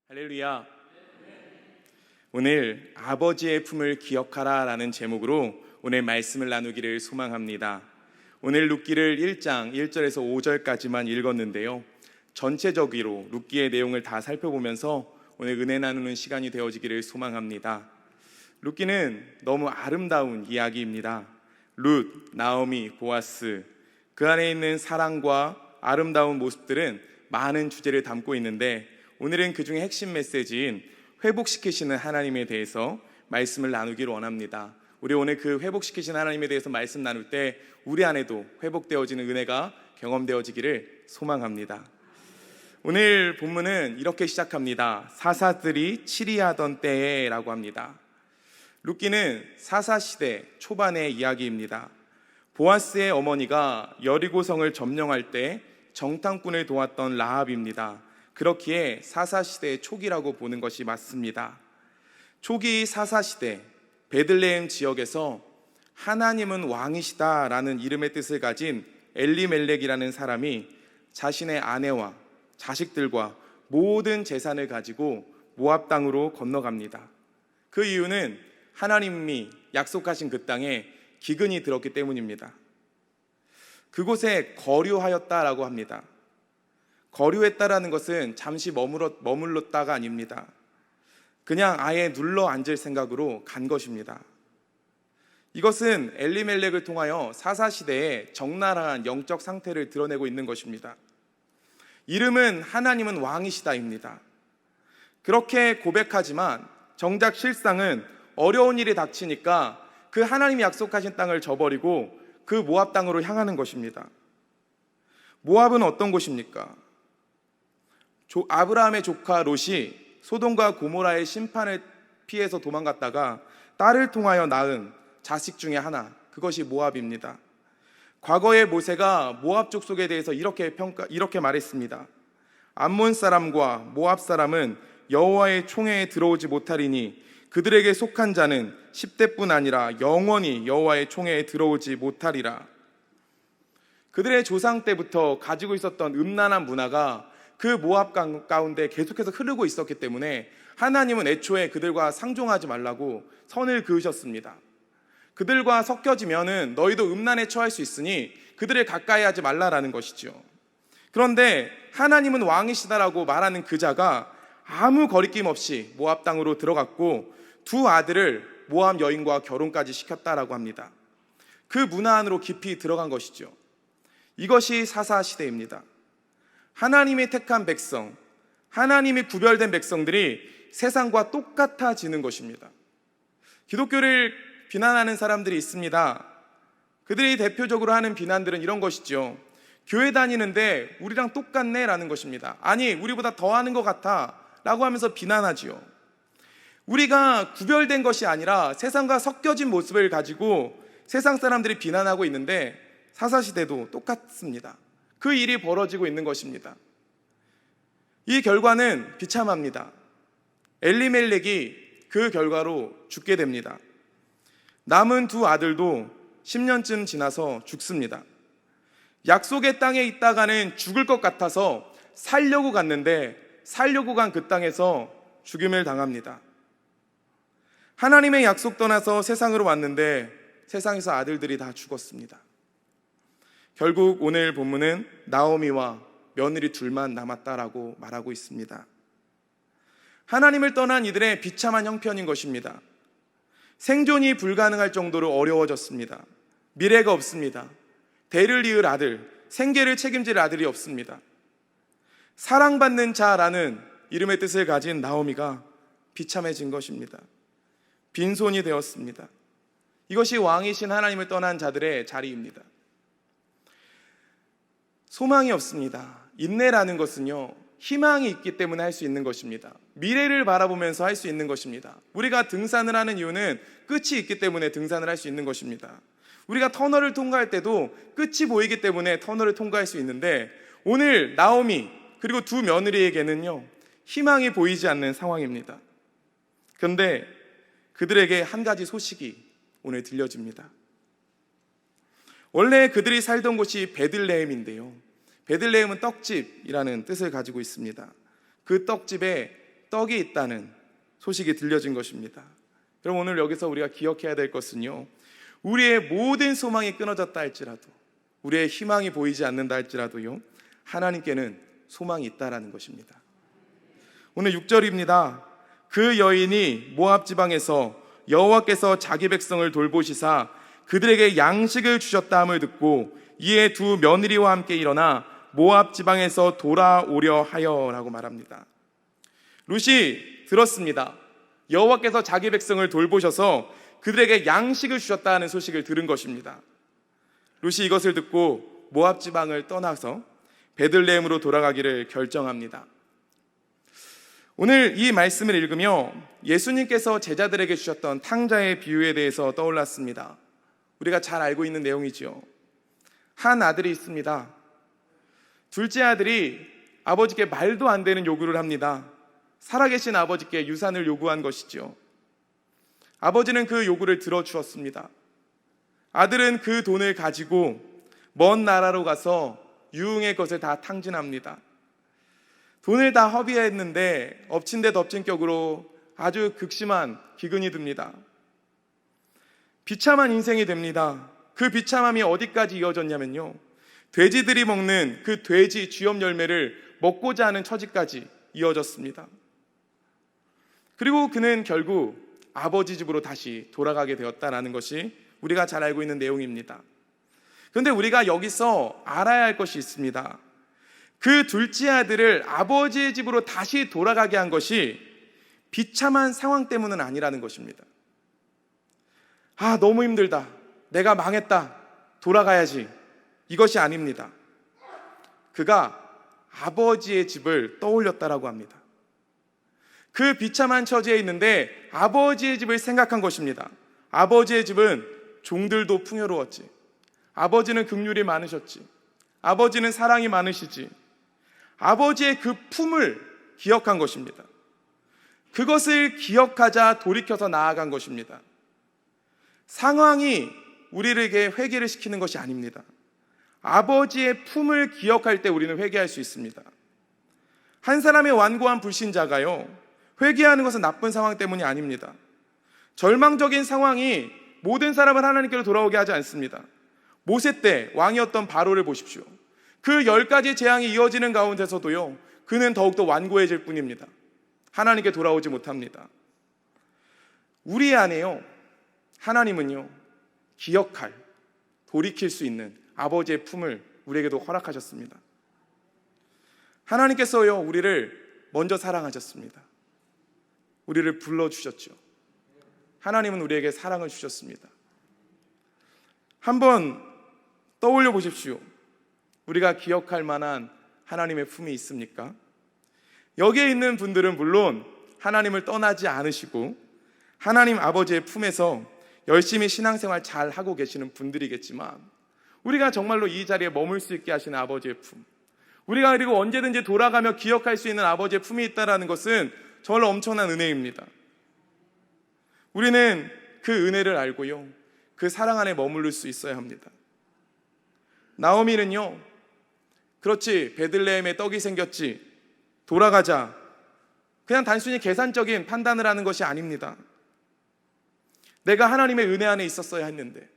할렐루야. 오늘 아버지의 품을 기억하라 라는 제목으로 오늘 말씀을 나누기를 소망합니다. 오늘 룻기를 1장 1절에서 5절까지만 읽었는데요, 전체적으로 룻기의 내용을 다 살펴보면서 오늘 은혜 나누는 시간이 되어지기를 소망합니다. 룻기는 너무 아름다운 이야기입니다. 룻, 나오미, 보아스, 그 안에 있는 사랑과 아름다운 모습들은 많은 주제를 담고 있는데, 오늘은 그 중에 핵심 메시지인 회복시키시는 하나님에 대해서 말씀을 나누기를 원합니다. 우리 오늘 그 회복시키시는 하나님에 대해서 말씀 나눌 때 우리 안에도 회복되어지는 은혜가 경험되어지기를 소망합니다. 오늘 본문은 이렇게 시작합니다. 사사들이 치리하던 때에 라고 합니다. 룻기는 사사시대 초반의 이야기입니다. 보아스의 어머니가 여리고성을 점령할 때 정탐꾼을 도왔던 라합입니다. 그렇기에 사사시대의 초기라고 보는 것이 맞습니다. 초기 사사시대 베들레헴 지역에서 하나님은 왕이시다 라는 이름의 뜻을 가진 엘리멜렉이라는 사람이 자신의 아내와 자식들과 모든 재산을 가지고 모압 땅으로 건너갑니다. 그 이유는 하나님이 약속하신 그 땅에 기근이 들었기 때문입니다. 그곳에 거류하였다라고 합니다. 거류했다라는 것은 잠시 머물렀다가 아닙니다. 그냥 아예 눌러 앉을 생각으로 간 것입니다. 이것은 엘리멜렉을 통하여 사사시대의 적나라한 영적 상태를 드러내고 있는 것입니다. 이름은 하나님은 왕이시다입니다. 그렇게 고백하지만 정작 실상은 어려운 일이 닥치니까 그 하나님이 약속하신 땅을 저버리고 그 모압 땅으로 향하는 것입니다. 모압은 어떤 곳입니까? 아브라함의 조카 롯이 소돔과 고모라의 심판을 피해서 도망갔다가 딸을 통하여 낳은 자식 중에 하나, 그것이 모압입니다. 과거의 모세가 모압 족속에 대해서 이렇게 말했습니다. 암몬 사람과 모압 사람은 여호와의 총회에 들어오지 못하리니 그들에게 속한 자는 10대뿐 아니라 영원히 여호와의 총회에 들어오지 못하리라. 그들의 조상 때부터 가지고 있었던 음란한 문화가 그 모압 가운데 계속해서 흐르고 있었기 때문에 하나님은 애초에 그들과 상종하지 말라고 선을 그으셨습니다. 그들과 섞여지면은 너희도 음란에 처할 수 있으니 그들을 가까이 하지 말라라는 것이죠. 그런데 하나님은 왕이시다라고 말하는 그 자가 아무 거리낌 없이 모압 땅으로 들어갔고 두 아들을 모압 여인과 결혼까지 시켰다라고 합니다. 그 문화 안으로 깊이 들어간 것이죠. 이것이 사사시대입니다. 하나님이 택한 백성, 하나님이 구별된 백성들이 세상과 똑같아지는 것입니다. 기독교를 비난하는 사람들이 있습니다. 그들이 대표적으로 하는 비난들은 이런 것이죠. 교회 다니는데 우리랑 똑같네 라는 것입니다. 아니, 우리보다 더 하는 것 같아 라고 하면서 비난하지요. 우리가 구별된 것이 아니라 세상과 섞여진 모습을 가지고 세상 사람들이 비난하고 있는데 사사시대도 똑같습니다. 그 일이 벌어지고 있는 것입니다. 이 결과는 비참합니다. 엘리멜렉이 그 결과로 죽게 됩니다. 남은 두 아들도 10년쯤 지나서 죽습니다. 약속의 땅에 있다가는 죽을 것 같아서 살려고 갔는데 살려고 간 그 땅에서 죽임을 당합니다. 하나님의 약속 떠나서 세상으로 왔는데 세상에서 아들들이 다 죽었습니다. 결국 오늘 본문은 나오미와 며느리 둘만 남았다라고 말하고 있습니다. 하나님을 떠난 이들의 비참한 형편인 것입니다. 생존이 불가능할 정도로 어려워졌습니다. 미래가 없습니다. 대를 이을 아들, 생계를 책임질 아들이 없습니다. 사랑받는 자라는 이름의 뜻을 가진 나오미가 비참해진 것입니다. 빈손이 되었습니다. 이것이 왕이신 하나님을 떠난 자들의 자리입니다. 소망이 없습니다. 인내라는 것은요, 희망이 있기 때문에 할 수 있는 것입니다. 미래를 바라보면서 할 수 있는 것입니다. 우리가 등산을 하는 이유는 끝이 있기 때문에 등산을 할 수 있는 것입니다. 우리가 터널을 통과할 때도 끝이 보이기 때문에 터널을 통과할 수 있는데, 오늘 나오미 그리고 두 며느리에게는요, 희망이 보이지 않는 상황입니다. 그런데 그들에게 한 가지 소식이 오늘 들려집니다. 원래 그들이 살던 곳이 베들레헴인데요, 베들레헴은 떡집이라는 뜻을 가지고 있습니다. 그 떡집에 떡이 있다는 소식이 들려진 것입니다. 그럼 오늘 여기서 우리가 기억해야 될 것은요, 우리의 모든 소망이 끊어졌다 할지라도, 우리의 희망이 보이지 않는다 할지라도요, 하나님께는 소망이 있다라는 것입니다. 오늘 6절입니다. 그 여인이 모압 지방에서 여호와께서 자기 백성을 돌보시사 그들에게 양식을 주셨다 함을 듣고 이에 두 며느리와 함께 일어나 모압 지방에서 돌아오려 하여라고 말합니다. 룻이 들었습니다. 여호와께서 자기 백성을 돌보셔서 그들에게 양식을 주셨다는 소식을 들은 것입니다. 룻이 이것을 듣고 모압 지방을 떠나서 베들레헴으로 돌아가기를 결정합니다. 오늘 이 말씀을 읽으며 예수님께서 제자들에게 주셨던 탕자의 비유에 대해서 떠올랐습니다. 우리가 잘 알고 있는 내용이죠. 한 아들이 있습니다. 둘째 아들이 아버지께 말도 안 되는 요구를 합니다. 살아계신 아버지께 유산을 요구한 것이죠. 아버지는 그 요구를 들어주었습니다. 아들은 그 돈을 가지고 먼 나라로 가서 유흥의 것을 다 탕진합니다. 돈을 다 허비했는데 엎친 데 덮친 격으로 아주 극심한 기근이 듭니다. 비참한 인생이 됩니다. 그 비참함이 어디까지 이어졌냐면요, 돼지들이 먹는 그 돼지 쥐염 열매를 먹고자 하는 처지까지 이어졌습니다. 그리고 그는 결국 아버지 집으로 다시 돌아가게 되었다는 것이 우리가 잘 알고 있는 내용입니다. 그런데 우리가 여기서 알아야 할 것이 있습니다. 그 둘째 아들을 아버지의 집으로 다시 돌아가게 한 것이 비참한 상황 때문은 아니라는 것입니다. 너무 힘들다, 내가 망했다, 돌아가야지, 이것이 아닙니다. 그가 아버지의 집을 떠올렸다라고 합니다. 그 비참한 처지에 있는데 아버지의 집을 생각한 것입니다. 아버지의 집은 종들도 풍요로웠지, 아버지는 긍휼이 많으셨지, 아버지는 사랑이 많으시지, 아버지의 그 품을 기억한 것입니다. 그것을 기억하자 돌이켜서 나아간 것입니다. 상황이 우리에게 회개를 시키는 것이 아닙니다. 아버지의 품을 기억할 때 우리는 회개할 수 있습니다. 한 사람의 완고한 불신자가요, 회개하는 것은 나쁜 상황 때문이 아닙니다. 절망적인 상황이 모든 사람을 하나님께로 돌아오게 하지 않습니다. 모세 때 왕이었던 바로를 보십시오. 그 10가지 재앙이 이어지는 가운데서도요, 그는 더욱더 완고해질 뿐입니다. 하나님께 돌아오지 못합니다. 우리 안에요, 하나님은요, 기억할, 돌이킬 수 있는 아버지의 품을 우리에게도 허락하셨습니다. 하나님께서요, 우리를 먼저 사랑하셨습니다. 우리를 불러주셨죠. 하나님은 우리에게 사랑을 주셨습니다. 한번 떠올려 보십시오. 우리가 기억할 만한 하나님의 품이 있습니까? 여기에 있는 분들은 물론 하나님을 떠나지 않으시고 하나님 아버지의 품에서 열심히 신앙생활 잘 하고 계시는 분들이겠지만, 우리가 정말로 이 자리에 머물 수 있게 하시는 아버지의 품, 우리가 그리고 언제든지 돌아가며 기억할 수 있는 아버지의 품이 있다는 것은 정말로 엄청난 은혜입니다. 우리는 그 은혜를 알고요, 그 사랑 안에 머무를 수 있어야 합니다. 나오미는요, 그렇지, 베들레헴에 떡이 생겼지, 돌아가자, 그냥 단순히 계산적인 판단을 하는 것이 아닙니다. 내가 하나님의 은혜 안에 있었어야 했는데,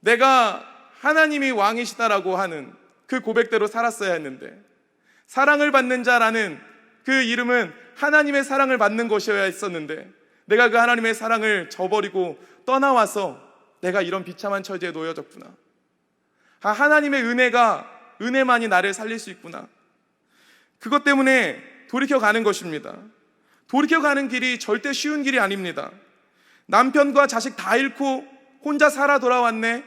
내가 하나님이 왕이시다라고 하는 그 고백대로 살았어야 했는데, 사랑을 받는 자라는 그 이름은 하나님의 사랑을 받는 것이어야 했었는데, 내가 그 하나님의 사랑을 저버리고 떠나와서 내가 이런 비참한 처지에 놓여졌구나. 하나님의 은혜만이 나를 살릴 수 있구나. 그것 때문에 돌이켜가는 것입니다. 돌이켜가는 길이 절대 쉬운 길이 아닙니다. 남편과 자식 다 잃고 혼자 살아 돌아왔네,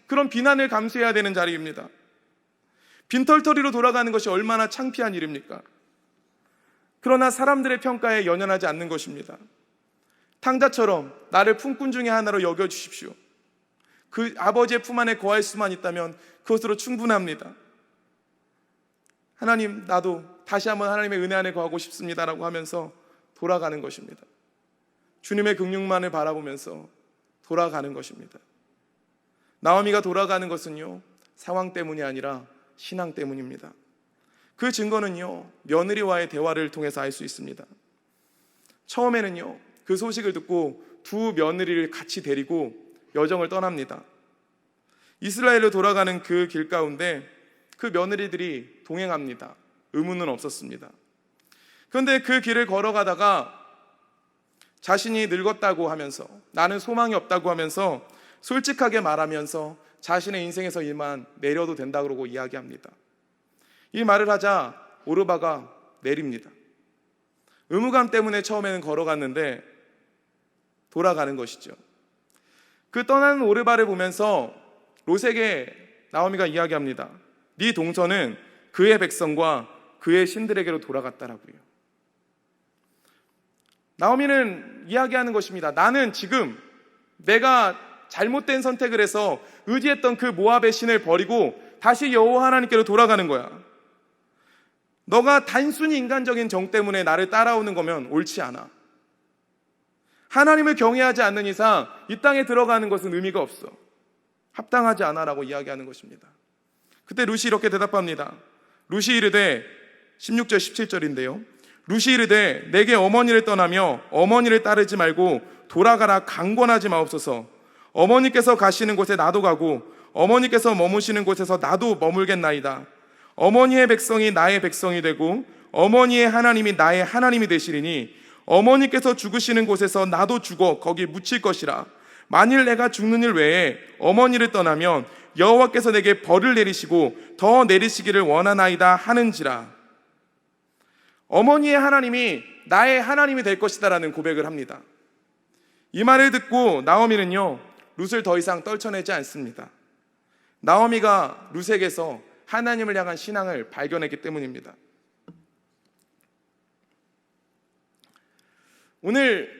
그런 비난을 감수해야 되는 자리입니다. 빈털터리로 돌아가는 것이 얼마나 창피한 일입니까? 그러나 사람들의 평가에 연연하지 않는 것입니다. 탕자처럼 나를 품꾼 중에 하나로 여겨주십시오. 그 아버지의 품 안에 거할 수만 있다면 그것으로 충분합니다. 하나님, 나도 다시 한번 하나님의 은혜 안에 거하고 싶습니다라고 하면서 돌아가는 것입니다. 주님의 긍휼만을 바라보면서 돌아가는 것입니다. 나오미가 돌아가는 것은요, 상황 때문이 아니라 신앙 때문입니다. 그 증거는요, 며느리와의 대화를 통해서 알 수 있습니다. 처음에는요, 그 소식을 듣고 두 며느리를 같이 데리고 여정을 떠납니다. 이스라엘로 돌아가는 그 길 가운데 그 며느리들이 동행합니다. 의문은 없었습니다. 그런데 그 길을 걸어가다가 자신이 늙었다고 하면서, 나는 소망이 없다고 하면서 솔직하게 말하면서 자신의 인생에서 이만 내려도 된다 그러고 이야기합니다. 이 말을 하자 오르바가 내립니다. 의무감 때문에 처음에는 걸어갔는데 돌아가는 것이죠. 그 떠나는 오르바를 보면서 롯에게 나오미가 이야기합니다. 네 동서는 그의 백성과 그의 신들에게로 돌아갔다라고요. 나오미는 이야기하는 것입니다. 나는 지금 내가 잘못된 선택을 해서 의지했던 그 모압의 신을 버리고 다시 여호와 하나님께로 돌아가는 거야. 너가 단순히 인간적인 정 때문에 나를 따라오는 거면 옳지 않아. 하나님을 경외하지 않는 이상 이 땅에 들어가는 것은 의미가 없어. 합당하지 않아 라고 이야기하는 것입니다. 그때 룻이 이렇게 대답합니다. 룻이 이르되 16절 17절인데요. 룻이 이르되 내게 어머니를 떠나며 어머니를 따르지 말고 돌아가라 강권하지 마옵소서. 어머니께서 가시는 곳에 나도 가고 어머니께서 머무시는 곳에서 나도 머물겠나이다. 어머니의 백성이 나의 백성이 되고 어머니의 하나님이 나의 하나님이 되시리니 어머니께서 죽으시는 곳에서 나도 죽어 거기 묻힐 것이라. 만일 내가 죽는 일 외에 어머니를 떠나면 여호와께서 내게 벌을 내리시고 더 내리시기를 원하나이다 하는지라. 어머니의 하나님이 나의 하나님이 될 것이다라는 고백을 합니다. 이 말을 듣고 나오미는요, 룻을 더 이상 떨쳐내지 않습니다. 나오미가 룻에게서 하나님을 향한 신앙을 발견했기 때문입니다. 오늘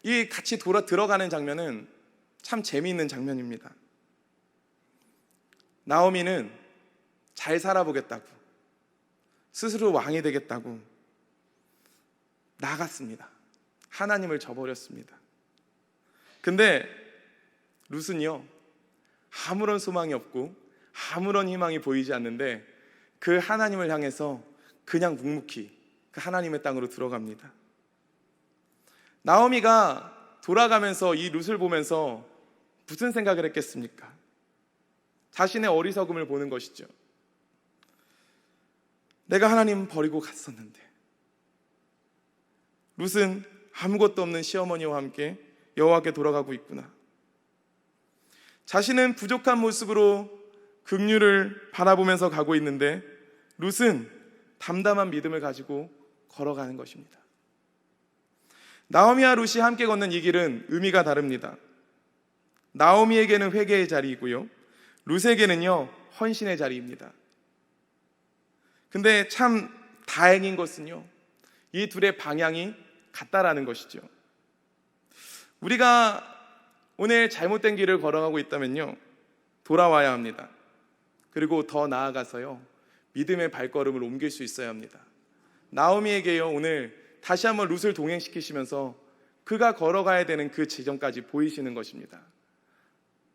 이 같이 들어가는 장면은 참 재미있는 장면입니다. 나오미는 잘 살아보겠다고, 스스로 왕이 되겠다고 나갔습니다. 하나님을 저버렸습니다. 근데 룻은요, 아무런 소망이 없고 아무런 희망이 보이지 않는데 그 하나님을 향해서 그냥 묵묵히 그 하나님의 땅으로 들어갑니다. 나오미가 돌아가면서 이 룻을 보면서 무슨 생각을 했겠습니까? 자신의 어리석음을 보는 것이죠. 내가 하나님 버리고 갔었는데, 룻은 아무것도 없는 시어머니와 함께 여호와께 돌아가고 있구나. 자신은 부족한 모습으로 긍휼을 바라보면서 가고 있는데 룻은 담담한 믿음을 가지고 걸어가는 것입니다. 나오미와 룻이 함께 걷는 이 길은 의미가 다릅니다. 나오미에게는 회개의 자리이고요, 룻에게는요 헌신의 자리입니다. 근데 참 다행인 것은요, 이 둘의 방향이 같다라는 것이죠. 우리가 오늘 잘못된 길을 걸어가고 있다면요, 돌아와야 합니다. 그리고 더 나아가서요, 믿음의 발걸음을 옮길 수 있어야 합니다. 나오미에게요, 오늘 다시 한번 룻을 동행시키시면서 그가 걸어가야 되는 그 지점까지 보이시는 것입니다.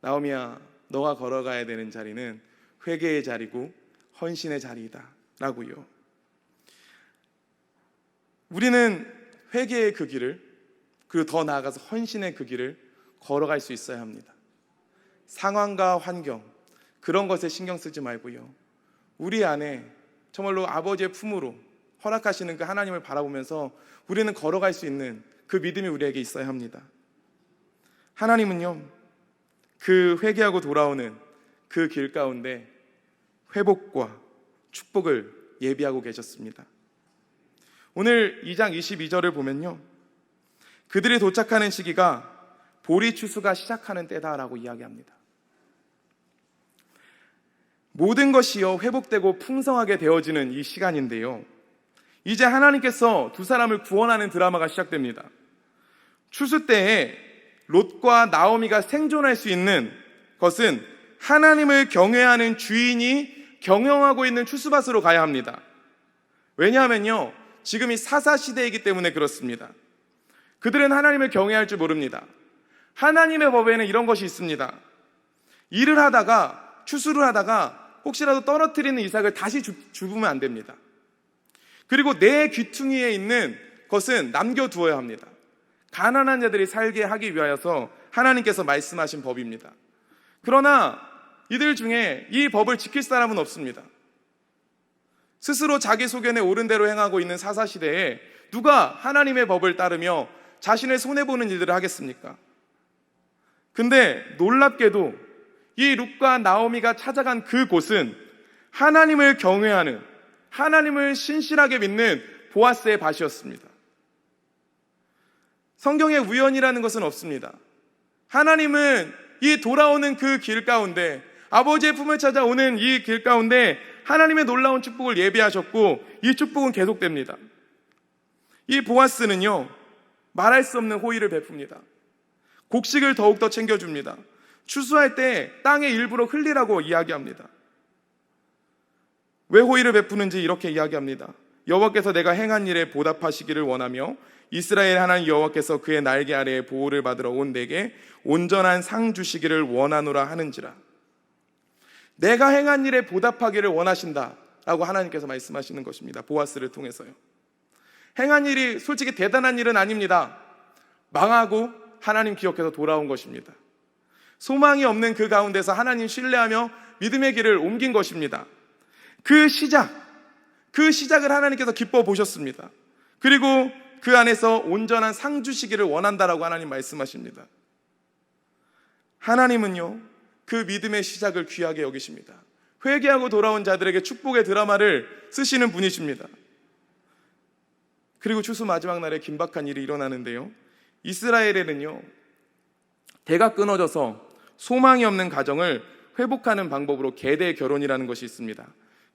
나오미야, 너가 걸어가야 되는 자리는 회개의 자리고 헌신의 자리이다 라고요. 우리는 회개의 그 길을, 그리고 더 나아가서 헌신의 그 길을 걸어갈 수 있어야 합니다. 상황과 환경, 그런 것에 신경 쓰지 말고요, 우리 안에 정말로 아버지의 품으로 허락하시는 그 하나님을 바라보면서 우리는 걸어갈 수 있는 그 믿음이 우리에게 있어야 합니다. 하나님은요, 그 회개하고 돌아오는 그 길 가운데 회복과 축복을 예비하고 계셨습니다. 오늘 2장 22절을 보면요, 그들이 도착하는 시기가 보리 추수가 시작하는 때다라고 이야기합니다. 모든 것이요 회복되고 풍성하게 되어지는 이 시간인데요, 이제 하나님께서 두 사람을 구원하는 드라마가 시작됩니다. 추수 때에 롯과 나오미가 생존할 수 있는 것은 하나님을 경외하는 주인이 경영하고 있는 추수밭으로 가야 합니다. 왜냐하면요, 지금이 사사시대이기 때문에 그렇습니다. 그들은 하나님을 경외할 줄 모릅니다. 하나님의 법에는 이런 것이 있습니다. 일을 하다가, 추수를 하다가 혹시라도 떨어뜨리는 이삭을 다시 주우면 안 됩니다. 그리고 내 귀퉁이에 있는 것은 남겨두어야 합니다. 가난한 자들이 살게 하기 위하여서 하나님께서 말씀하신 법입니다. 그러나 이들 중에 이 법을 지킬 사람은 없습니다. 스스로 자기 소견에 옳은 대로 행하고 있는 사사시대에 누가 하나님의 법을 따르며 자신을 손해보는 일들을 하겠습니까? 근데 놀랍게도 이 룻과 나오미가 찾아간 그곳은 하나님을 경외하는, 하나님을 신실하게 믿는 보아스의 밭이었습니다. 성경에 우연이라는 것은 없습니다. 하나님은 이 돌아오는 그 길 가운데, 아버지의 품을 찾아오는 이 길 가운데 하나님의 놀라운 축복을 예비하셨고 이 축복은 계속됩니다. 이 보아스는요, 말할 수 없는 호의를 베풉니다. 곡식을 더욱더 챙겨줍니다. 추수할 때 땅의 일부러 흘리라고 이야기합니다. 왜 호의를 베푸는지 이렇게 이야기합니다. 여호와께서 내가 행한 일에 보답하시기를 원하며 이스라엘 하나님 여호와께서 그의 날개 아래에 보호를 받으러 온 내게 온전한 상 주시기를 원하노라 하는지라. 내가 행한 일에 보답하기를 원하신다 라고 하나님께서 말씀하시는 것입니다. 보아스를 통해서요. 행한 일이 솔직히 대단한 일은 아닙니다. 망하고 하나님 기억해서 돌아온 것입니다. 소망이 없는 그 가운데서 하나님 신뢰하며 믿음의 길을 옮긴 것입니다. 그 시작을 하나님께서 기뻐 보셨습니다. 그리고 그 안에서 온전한 상 주시기를 원한다라고 하나님 말씀하십니다. 하나님은요, 그 믿음의 시작을 귀하게 여기십니다. 회개하고 돌아온 자들에게 축복의 드라마를 쓰시는 분이십니다. 그리고 추수 마지막 날에 긴박한 일이 일어나는데요, 이스라엘에는요, 대가 끊어져서 소망이 없는 가정을 회복하는 방법으로 계대 결혼이라는 것이 있습니다.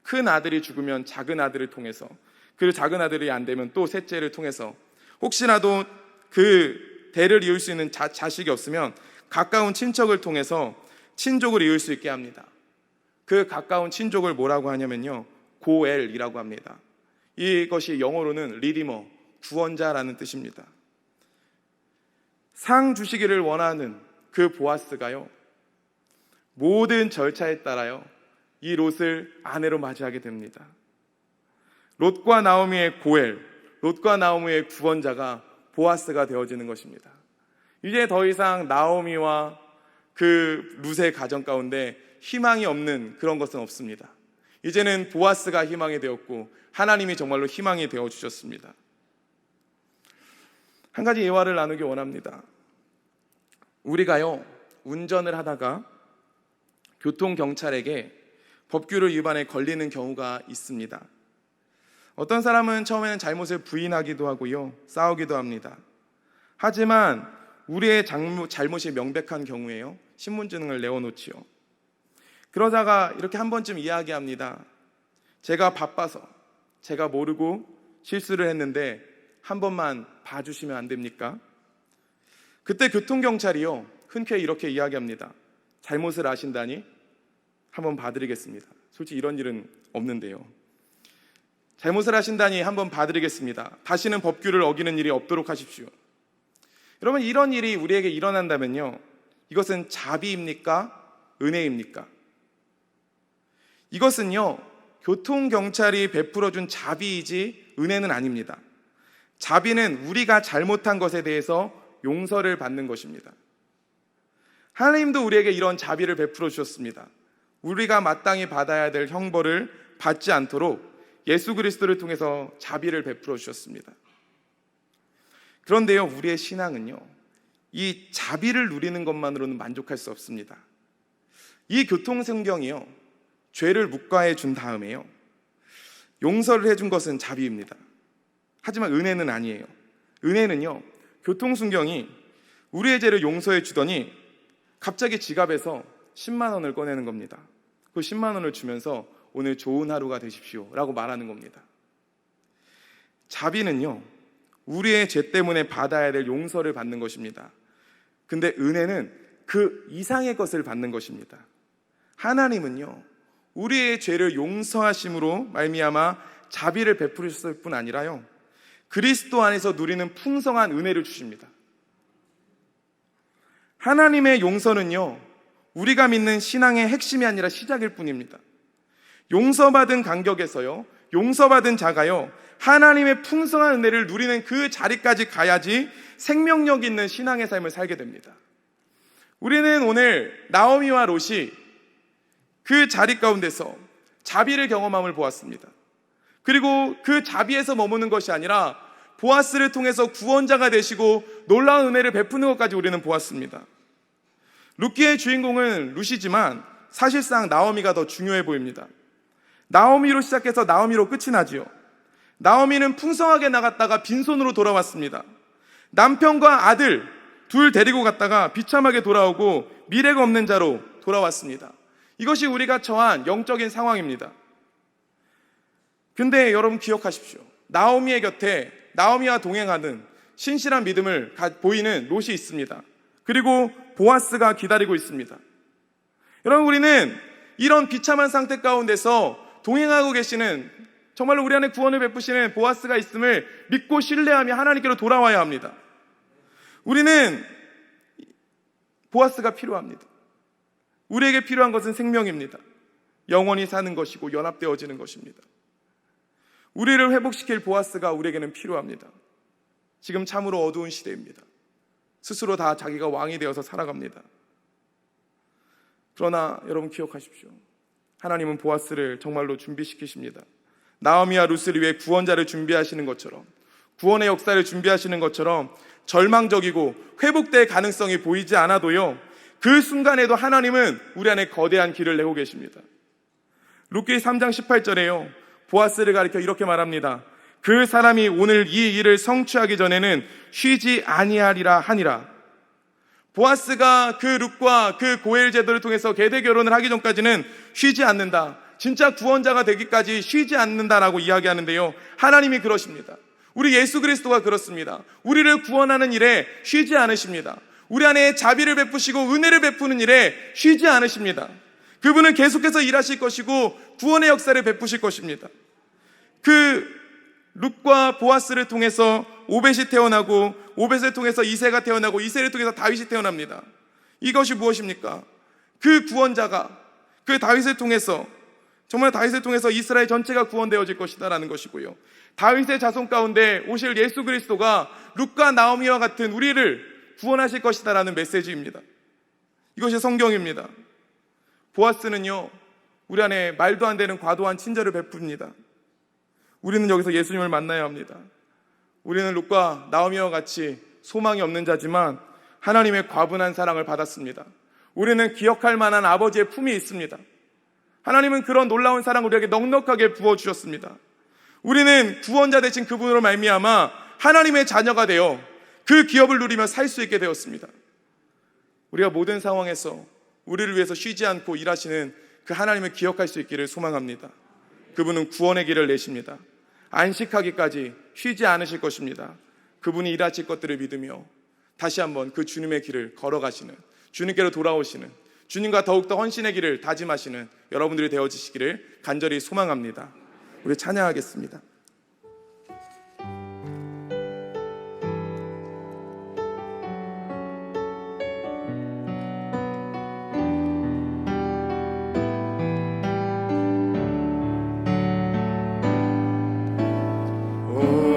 큰 아들이 죽으면 작은 아들을 통해서, 그 작은 아들이 안 되면 또 셋째를 통해서, 혹시라도 그 대를 이을 수 있는 자식이 없으면 가까운 친척을 통해서 친족을 이을 수 있게 합니다. 그 가까운 친족을 뭐라고 하냐면요, 고엘이라고 합니다. 이것이 영어로는 리디머, 구원자라는 뜻입니다. 상 주시기를 원하는 그 보아스가요, 모든 절차에 따라요, 이 롯을 아내로 맞이하게 됩니다. 롯과 나오미의 고엘, 롯과 나오미의 구원자가 보아스가 되어지는 것입니다. 이제 더 이상 나오미와 그 룻의 가정 가운데 희망이 없는 그런 것은 없습니다. 이제는 보아스가 희망이 되었고 하나님이 정말로 희망이 되어주셨습니다. 한 가지 예화를 나누기 원합니다. 우리가요, 운전을 하다가 교통경찰에게 법규를 위반해 걸리는 경우가 있습니다. 어떤 사람은 처음에는 잘못을 부인하기도 하고요, 싸우기도 합니다. 하지만 우리의 잘못이 명백한 경우에요, 신분증을 내어놓지요. 그러다가 이렇게 한 번쯤 이야기합니다. 제가 바빠서, 제가 모르고 실수를 했는데 한 번만 봐주시면 안 됩니까? 그때 교통경찰이요, 흔쾌히 이렇게 이야기합니다. 잘못을 아신다니 한번 봐드리겠습니다. 솔직히 이런 일은 없는데요. 잘못을 하신다니 한번 봐드리겠습니다. 다시는 법규를 어기는 일이 없도록 하십시오. 여러분, 이런 일이 우리에게 일어난다면요, 이것은 자비입니까? 은혜입니까? 이것은요, 교통경찰이 베풀어준 자비이지 은혜는 아닙니다. 자비는 우리가 잘못한 것에 대해서 용서를 받는 것입니다. 하나님도 우리에게 이런 자비를 베풀어 주셨습니다. 우리가 마땅히 받아야 될 형벌을 받지 않도록 예수 그리스도를 통해서 자비를 베풀어 주셨습니다. 그런데요, 우리의 신앙은요, 이 자비를 누리는 것만으로는 만족할 수 없습니다. 이 교통성경이요, 죄를 묵과해 준 다음에요, 용서를 해준 것은 자비입니다. 하지만 은혜는 아니에요. 은혜는요, 교통순경이 우리의 죄를 용서해 주더니 갑자기 지갑에서 10만 원을 꺼내는 겁니다. 그 10만 원을 주면서 오늘 좋은 하루가 되십시오 라고 말하는 겁니다. 자비는요, 우리의 죄 때문에 받아야 될 용서를 받는 것입니다. 근데 은혜는 그 이상의 것을 받는 것입니다. 하나님은요, 우리의 죄를 용서하심으로 말미암아 자비를 베푸셨을 뿐 아니라요, 그리스도 안에서 누리는 풍성한 은혜를 주십니다. 하나님의 용서는요, 우리가 믿는 신앙의 핵심이 아니라 시작일 뿐입니다. 용서받은 간격에서요, 용서받은 자가요, 하나님의 풍성한 은혜를 누리는 그 자리까지 가야지 생명력 있는 신앙의 삶을 살게 됩니다. 우리는 오늘 나오미와 롯이 그 자리 가운데서 자비를 경험함을 보았습니다. 그리고 그 자비에서 머무는 것이 아니라 보아스를 통해서 구원자가 되시고 놀라운 은혜를 베푸는 것까지 우리는 보았습니다. 룻기의 주인공은 룻이지만 사실상 나오미가 더 중요해 보입니다. 나오미로 시작해서 나오미로 끝이 나지요. 나오미는 풍성하게 나갔다가 빈손으로 돌아왔습니다. 남편과 아들 둘 데리고 갔다가 비참하게 돌아오고 미래가 없는 자로 돌아왔습니다. 이것이 우리가 처한 영적인 상황입니다. 근데 여러분 기억하십시오. 나오미의 곁에 나오미와 동행하는 신실한 믿음을 보이는 롯이 있습니다. 그리고 보아스가 기다리고 있습니다. 여러분, 우리는 이런 비참한 상태 가운데서 동행하고 계시는, 정말로 우리 안에 구원을 베푸시는 보아스가 있음을 믿고 신뢰하며 하나님께로 돌아와야 합니다. 우리는 보아스가 필요합니다. 우리에게 필요한 것은 생명입니다. 영원히 사는 것이고 연합되어지는 것입니다. 우리를 회복시킬 보아스가 우리에게는 필요합니다. 지금 참으로 어두운 시대입니다. 스스로 다 자기가 왕이 되어서 살아갑니다. 그러나 여러분 기억하십시오. 하나님은 보아스를 정말로 준비시키십니다. 나오미와 룻을 위해 구원자를 준비하시는 것처럼, 구원의 역사를 준비하시는 것처럼 절망적이고 회복될 가능성이 보이지 않아도요, 그 순간에도 하나님은 우리 안에 거대한 길을 내고 계십니다. 룻기 3장 18절에요, 보아스를 가리켜 이렇게 말합니다. 그 사람이 오늘 이 일을 성취하기 전에는 쉬지 아니하리라 하니라. 보아스가 그 룻과 그 고엘 제도를 통해서 계대 결혼을 하기 전까지는 쉬지 않는다, 진짜 구원자가 되기까지 쉬지 않는다라고 이야기하는데요, 하나님이 그러십니다. 우리 예수 그리스도가 그렇습니다. 우리를 구원하는 일에 쉬지 않으십니다. 우리 안에 자비를 베푸시고 은혜를 베푸는 일에 쉬지 않으십니다. 그분은 계속해서 일하실 것이고 구원의 역사를 베푸실 것입니다. 그 룻과 보아스를 통해서 오벳이 태어나고, 오벳을 통해서 이새가 태어나고, 이새를 통해서 다윗이 태어납니다. 이것이 무엇입니까? 그 구원자가 그 다윗을 통해서, 정말 다윗을 통해서 이스라엘 전체가 구원되어질 것이다라는 것이고요, 다윗의 자손 가운데 오실 예수 그리스도가 룻과 나오미와 같은 우리를 구원하실 것이다라는 메시지입니다. 이것이 성경입니다. 보아스는요, 우리 안에 말도 안 되는 과도한 친절을 베풉니다. 우리는 여기서 예수님을 만나야 합니다. 우리는 룻과 나오미와 같이 소망이 없는 자지만 하나님의 과분한 사랑을 받았습니다. 우리는 기억할 만한 아버지의 품이 있습니다. 하나님은 그런 놀라운 사랑을 우리에게 넉넉하게 부어주셨습니다. 우리는 구원자 되신 그분으로 말미암아 하나님의 자녀가 되어 그 기업을 누리며 살 수 있게 되었습니다. 우리가 모든 상황에서 우리를 위해서 쉬지 않고 일하시는 그 하나님을 기억할 수 있기를 소망합니다. 그분은 구원의 길을 내십니다. 안식하기까지 쉬지 않으실 것입니다. 그분이 일하실 것들을 믿으며 다시 한번 그 주님의 길을 걸어가시는, 주님께로 돌아오시는, 주님과 더욱더 헌신의 길을 다짐하시는 여러분들이 되어지시기를 간절히 소망합니다. 우리 찬양하겠습니다.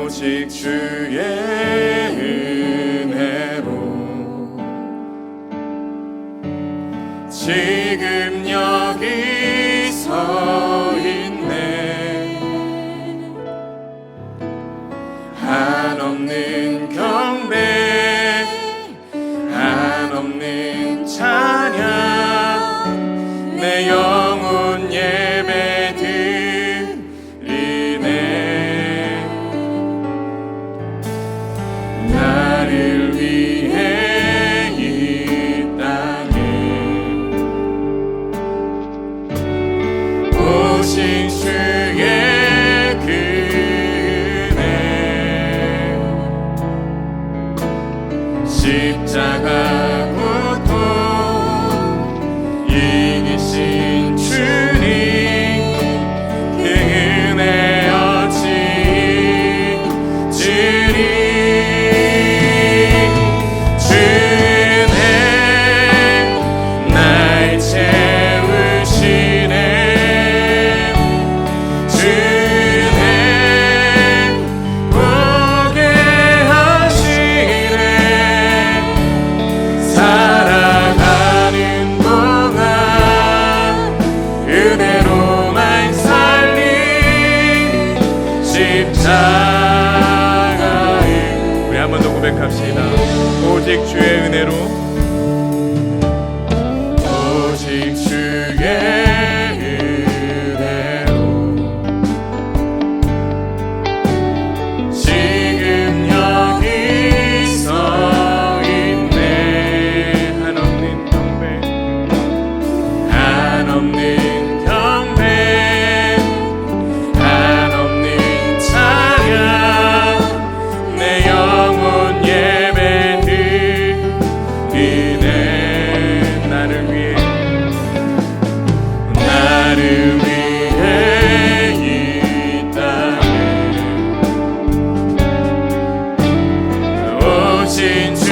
오직 주의 은혜로 지금 여기 서 있네. 한없는 경배, 한없는 찬양, 내 영혼 예배 드리네. 나를 위해 이 땅에 오신 주의 은혜, 십자가 고통 이기신 주님, 그 은혜 어찌 채우시네. 주는 고백합시다. 오직 주의 은혜로, 오직 주의 은혜로 지금 여기 서 있네. 한없는 경배, 한없는 경배, 한없는 찬양, 내 영혼 예배 드리네. 나를 위해, 나를 위해 이 땅에 오신 주